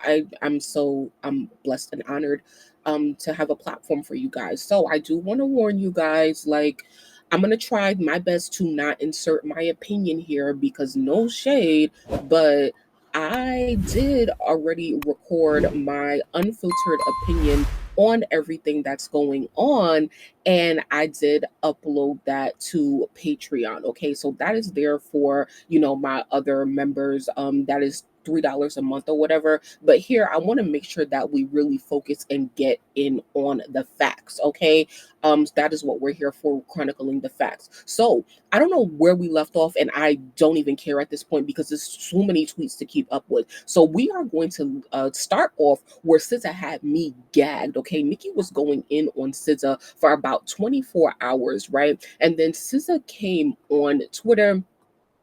I'm blessed and honored to have a platform for you guys. So I do want to warn you guys, like, I'm gonna try my best to not insert my opinion here because no shade, but I did already record my unfiltered opinion on everything that's going on, and I did upload that to Patreon. Okay, so that is there for, my other members. That is $3 a month or whatever. But here I want to make sure that we really focus and get in on the facts. Okay, that is what we're here for, chronicling the facts. So I don't know where we left off, and I don't even care at this point because there's so many tweets to keep up with. So we are going to start off where SZA had me gagged. Okay, Nicki was going in on SZA for about 24 hours, right? And then SZA came on Twitter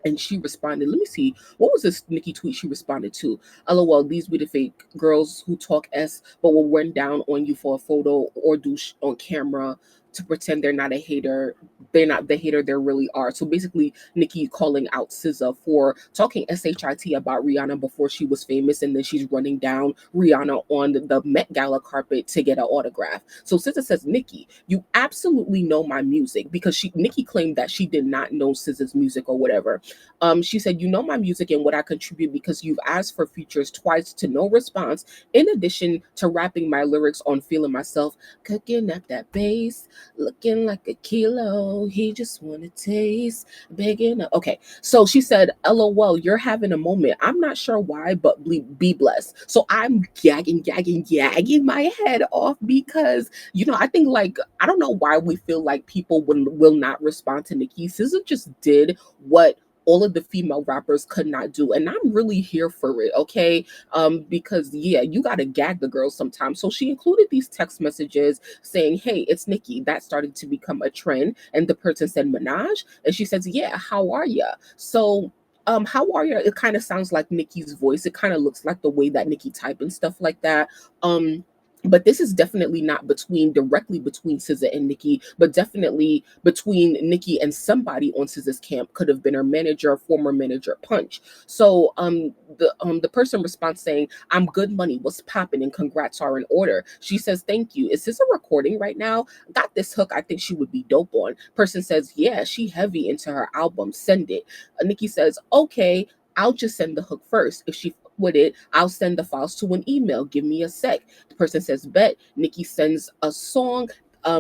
and she responded. Let me see. What was this Nicki tweet she responded to? LOL, these be the fake girls who talk S but will run down on you for a photo or do on camera to pretend they're not a hater. They're not the hater they really are. So basically, Nicki calling out SZA for talking SHIT about Rihanna before she was famous, and then she's running down Rihanna on the Met Gala carpet to get an autograph. So SZA says, Nicki, you absolutely know my music, because Nicki claimed that she did not know SZA's music or whatever. She said, you know my music and what I contribute because you've asked for features twice to no response, in addition to rapping my lyrics on Feeling Myself, cooking up that bass, looking like a kilo, he just wanna taste, begging. Okay, so she said, LOL, you're having a moment. I'm not sure why, but be blessed. So I'm gagging my head off because, I think, like, I don't know why we feel like people will not respond to Nicki. SZA just did what all of the female rappers could not do, and I'm really here for it. Okay, because yeah, you gotta gag the girls sometimes. So she included these text messages saying, hey, it's Nicki. That started to become a trend, and the person said Minaj, and she says, yeah, how are ya? So how are you? It kind of sounds like Nicki's voice. It kind of looks like the way that Nicki type and stuff like that. But this is definitely not directly between SZA and Nicki, but definitely between Nicki and somebody on SZA's camp. Could have been her manager, former manager, Punch. So the person responds saying, I'm good money, what's popping, and congrats are in order. She says, thank you. Is this a recording right now? Got this hook I think she would be dope on. Person says, yeah, she heavy into her album, send it. Nicki says, okay, I'll just send the hook first. If she with it, I'll send the files to an email. Give me a sec. The person says, bet. Nicki sends a song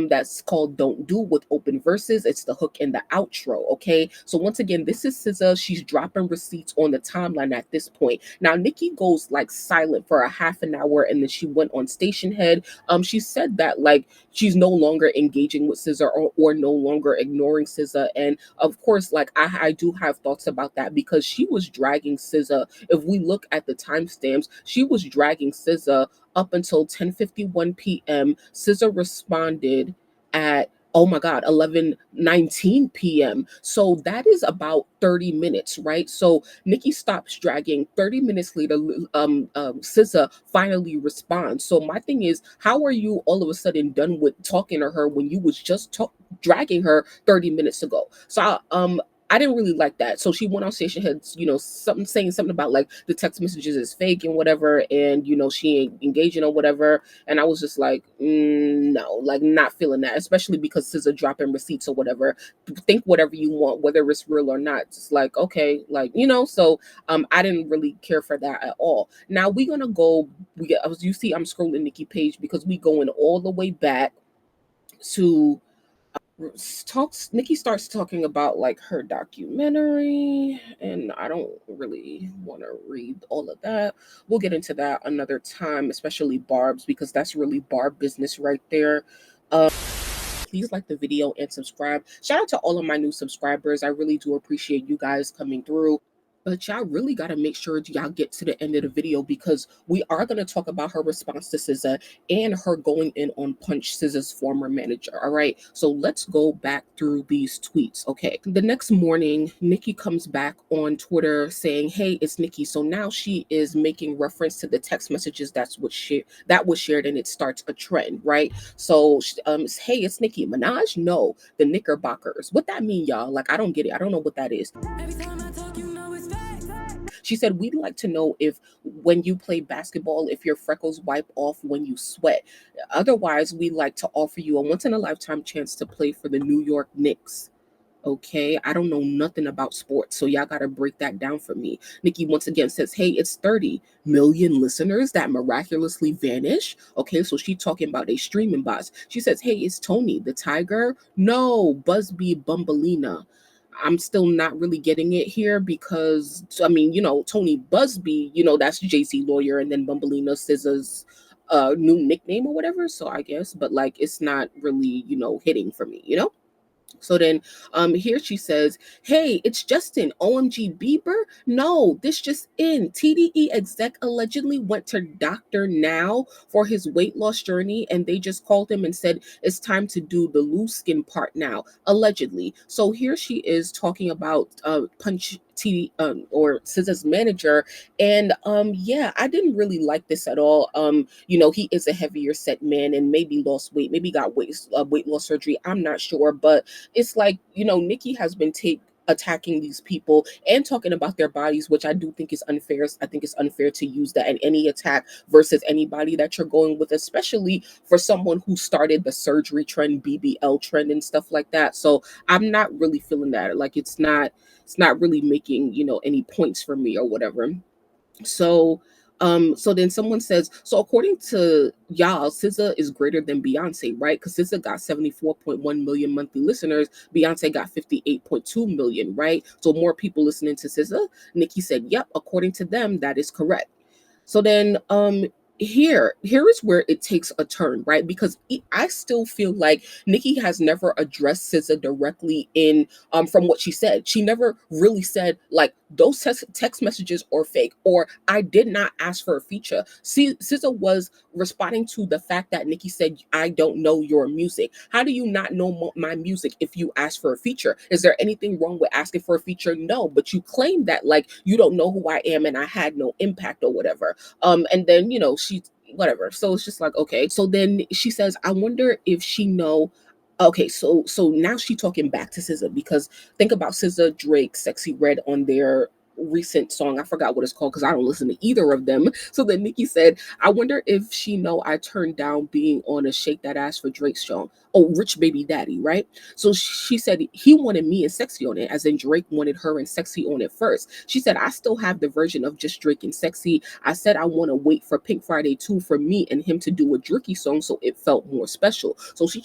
that's called Don't Do with open verses. It's the hook and the outro. Okay, so once again, this is SZA. She's dropping receipts on the timeline at this point. Now Nicki goes like silent for a half an hour, and then she went on Station Head. She said that like she's no longer engaging with SZA, or no longer ignoring SZA. And of course, like I do have thoughts about that, because she was dragging SZA. If we look at the timestamps, she was dragging SZA up until 10:51 p.m. SZA responded at, oh my God, 11:19 p.m. So that is about 30 minutes, right? So Nicki stops dragging. 30 minutes later, SZA finally responds. So my thing is, how are you all of a sudden done with talking to her when you was just dragging her 30 minutes ago? So I didn't really like that. So she went on Station Heads, saying something about like the text messages is fake and whatever, and she ain't engaging or whatever. And I was just like, no, like not feeling that, especially because SZA dropping receipts or whatever. Think whatever you want, whether it's real or not. Just like, okay, like So I didn't really care for that at all. Now we're gonna go. As you see, I'm scrolling Nicki page because we going all the way back to Nicki starts talking about like her documentary, and I don't really want to read all of that. We'll get into that another time, especially Barb's, because that's really Barb business right there. Please like the video and subscribe. Shout out to all of my new subscribers. I really do appreciate you guys coming through. But y'all really got to make sure y'all get to the end of the video, because we are going to talk about her response to SZA and her going in on Punch, SZA's former manager. All right, so let's go back through these tweets. Okay, the next morning, Nicki comes back on Twitter saying, hey, it's Nicki. So now she is making reference to the text messages that was shared, and it starts a trend, right? So hey, it's Nicki. Minaj? No, the Knickerbockers. What that mean, y'all? Like, I don't get it. I don't know what that is. She said, we'd like to know if when you play basketball, if your freckles wipe off when you sweat. Otherwise, we'd like to offer you a once in a lifetime chance to play for the New York Knicks. Okay, I don't know nothing about sports, so y'all gotta break that down for me. Nicki once again says, "Hey, it's 30 million listeners that miraculously vanish." Okay, so she talking about a streaming bots. She says, "Hey, it's Tony the Tiger." No, Busby Bumbleina. I'm still not really getting it here because I mean, Tony Busby, that's JC Lawyer, and then Bumbleina SZA's new nickname or whatever. So I guess, but like, it's not really hitting for me. So then here she says, "Hey, it's Justin. OMG Bieber? No, this just in. TDE exec allegedly went to Dr. Now for his weight loss journey, and they just called him and said it's time to do the loose skin part now, allegedly." So here she is talking about Punch T or SZA's manager, and yeah, I didn't really like this at all. He is a heavier set man and maybe lost weight, maybe got weight loss surgery. I'm not sure, but it's like, Nicki has been attacking these people and talking about their bodies, which I do think is unfair. I think it's unfair to use that in any attack versus anybody that you're going with, especially for someone who started the surgery trend, BBL trend, and stuff like that. So I'm not really feeling that. Like, it's not really making any points for me or whatever. So then someone says, so according to y'all, SZA is greater than Beyonce, right? Because SZA got 74.1 million monthly listeners, Beyonce got 58.2 million, right? So more people listening to SZA. Nicki said, yep, according to them, that is correct. So then here is where it takes a turn, right? Because I still feel like Nicki has never addressed SZA directly in from what she said. She never really said like those text messages are fake, or I did not ask for a feature. See, SZA was responding to the fact that Nicki said, I don't know your music. How do you not know my music if you ask for a feature? Is there anything wrong with asking for a feature? No, but you claim that like you don't know who I am and I had no impact or whatever. And then she whatever. So it's just like, okay. So then she says, I wonder if she know. Okay, so now she talking back to SZA, because think about SZA, Drake, Sexy Red on their recent song. I forgot what it's called because I don't listen to either of them. So then Nicki said, I wonder if she know I turned down being on a Shake That Ass for Drake song. Oh, Rich Baby Daddy, right? So she said he wanted me and Sexy on it, as in Drake wanted her and Sexy on it first. She said, I still have the version of just Drake and Sexy. I said I want to wait for Pink Friday 2 for me and him to do a Dricky song, so it felt more special. So she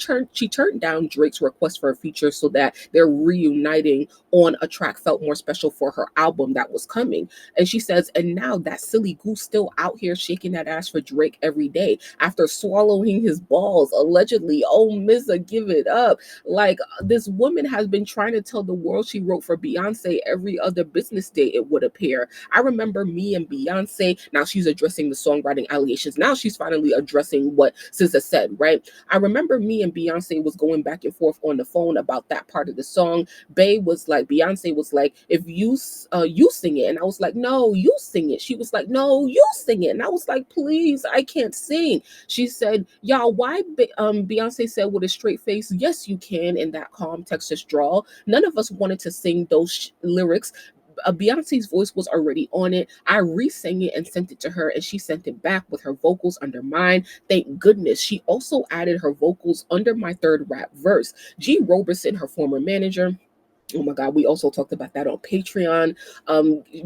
turned down Drake's request for a feature so that they're reuniting on a track felt more special for her album that was coming. And she says, and now that silly goose still out here shaking that ass for Drake every day after swallowing his balls, allegedly. Oh, Missa, give it up. Like, this woman has been trying to tell the world she wrote for Beyonce every other business day, it would appear. I remember me and Beyonce. Now she's addressing the songwriting allegations. Now she's finally addressing what SZA said, right? I remember me and Beyonce was going back and forth on the phone about that part of the song. Beyonce was like, if you sing it. And I was like, no, you sing it. She was like, no, you sing it. And I was like, please, I can't sing. She said, y'all, why Beyonce said with a straight face, yes, you can, in that calm Texas drawl. None of us wanted to sing those lyrics. Beyonce's voice was already on it. I re-sang it and sent it to her, and she sent it back with her vocals under mine. Thank goodness. She also added her vocals under my third rap verse. G. Roberson, her former manager, oh my God, we also talked about that on Patreon.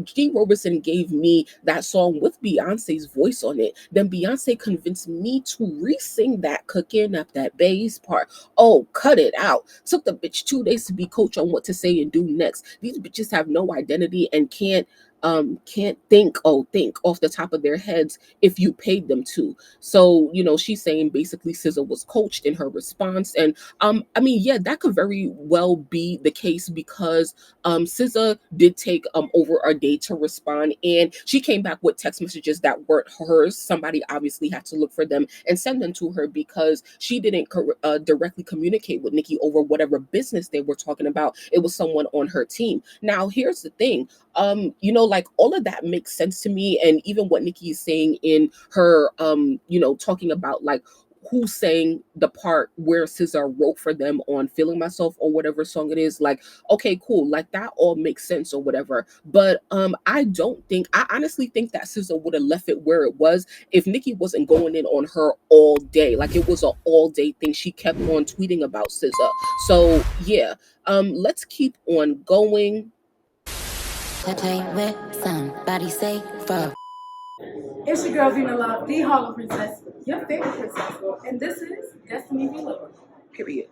G. Roberson gave me that song with Beyonce's voice on it. Then Beyonce convinced me to re-sing that cooking up that bass part. Oh, cut it out. Took the bitch 2 days to be coach on what to say and do next. These bitches have no identity and can't think off the top of their heads if you paid them to. So she's saying basically SZA was coached in her response. And I mean, yeah, that could very well be the case, because SZA did take over a day to respond, and she came back with text messages that weren't hers. Somebody obviously had to look for them and send them to her, because she didn't directly communicate with Nicki over whatever business they were talking about. It was someone on her team. Now here's the thing, like all of that makes sense to me. And even what Nicki is saying in her talking about like who sang the part where SZA wrote for them on Feeling Myself or whatever song it is. Like, okay, cool, like that all makes sense or whatever. But I honestly think that SZA would have left it where it was if Nicki wasn't going in on her all day. Like, it was an all day thing. She kept on tweeting about SZA. So yeah, let's keep on going. Play with somebody say fuck. It's your girl Vina Love, the Harlem Princess, your favorite princess, and this is Destiny Below. Period.